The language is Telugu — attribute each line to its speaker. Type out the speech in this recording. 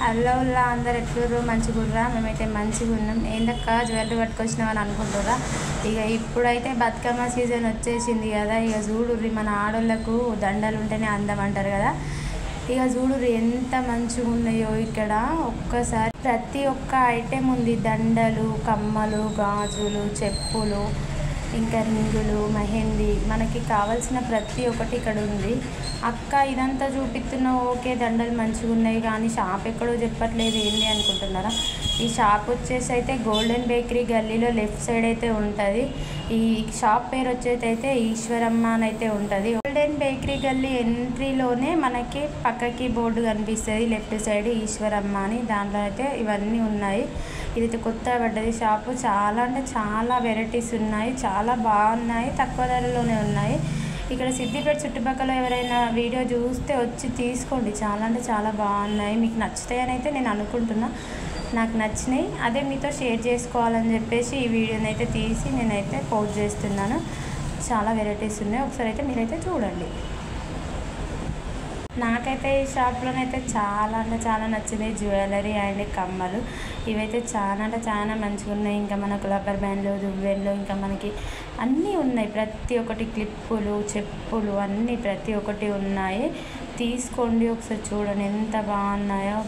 Speaker 1: హలో అందరు ఎట్లుర్రు మంచిగుర్రా? మేమైతే మంచిగా ఉన్నాం. ఏందక్క జ్యువెలరీ పట్టుకొచ్చినామని అనుకుంటుర్రా? ఇక ఇప్పుడైతే బతుకమ్మ సీజన్ వచ్చేసింది కదా. ఇక చూడుర్రి, మన ఆడోళ్ళకు దండలు ఉంటేనే అందం అంటారు కదా. ఇక చూడుర్రి ఎంత మంచిగా ఉన్నాయో ఇక్కడ. ఒక్కసారి ప్రతి ఒక్క ఐటెం ఉంది. దండలు, కమ్మలు, గాజులు, చెప్పులు, ఇంకా రింగులు, మెహందీ, మనకి కావాల్సిన ప్రతి ఒక్కటి ఇక్కడ ఉంది. అక్క ఇదంతా చూపిస్తున్నావు, ఓకే దండలు మంచిగా ఉన్నాయి కానీ షాప్ ఎక్కడో చెప్పట్లేదు ఏంటి అనుకుంటున్నారా? ఈ షాప్ వచ్చేసి అయితే గోల్డెన్ బేకరీ గల్లీలో లెఫ్ట్ సైడ్ అయితే ఉంటుంది. ఈ షాప్ పేరు వచ్చేసి అయితే ఈశ్వరమ్మ అని అయితే ఉంటుంది. గోల్డెన్ బేకరీ గల్లీ ఎంట్రీలోనే మనకి పక్కకి బోర్డు కనిపిస్తుంది, లెఫ్ట్ సైడ్ ఈశ్వరమ్మ అని. దాంట్లో అయితే ఇవన్నీ ఉన్నాయి. ఇదైతే కొత్తగా పడ్డది షాపు. చాలా అంటే చాలా వెరైటీస్ ఉన్నాయి, చాలా బాగున్నాయి, తక్కువ ధరలోనే ఉన్నాయి. ఇక్కడ సిద్దిపేట చుట్టుపక్కల ఎవరైనా వీడియో చూస్తే వచ్చి తీసుకోండి. చాలా అంటే చాలా బాగున్నాయి, మీకు నచ్చుతాయని అయితే నేను అనుకుంటున్నా. నాకు నచ్చినాయి, అదే మీతో షేర్ చేసుకోవాలని చెప్పేసి ఈ వీడియోని అయితే తీసి నేనైతే పోస్ట్ చేస్తున్నాను. చాలా వెరైటీస్ ఉన్నాయి, ఒకసారి అయితే మీరైతే చూడండి. నాకైతే ఈ షాప్లోనైతే చాలా అంటే చాలా నచ్చింది. జ్యువెలరీ అండ్ కమ్మలు ఇవైతే చాలా అంటే చాలా మంచిగా ఉన్నాయి. ఇంకా మనకు రబ్బర్ బ్యాండ్లు, దువ్వెన్లు, ఇంకా మనకి అన్నీ ఉన్నాయి. ప్రతి ఒక్కటి క్లిప్పులు, చెప్పులు అన్నీ ప్రతి ఒక్కటి ఉన్నాయి. తీసుకోండి, ఒకసారి చూడండి ఎంత బాగున్నాయో.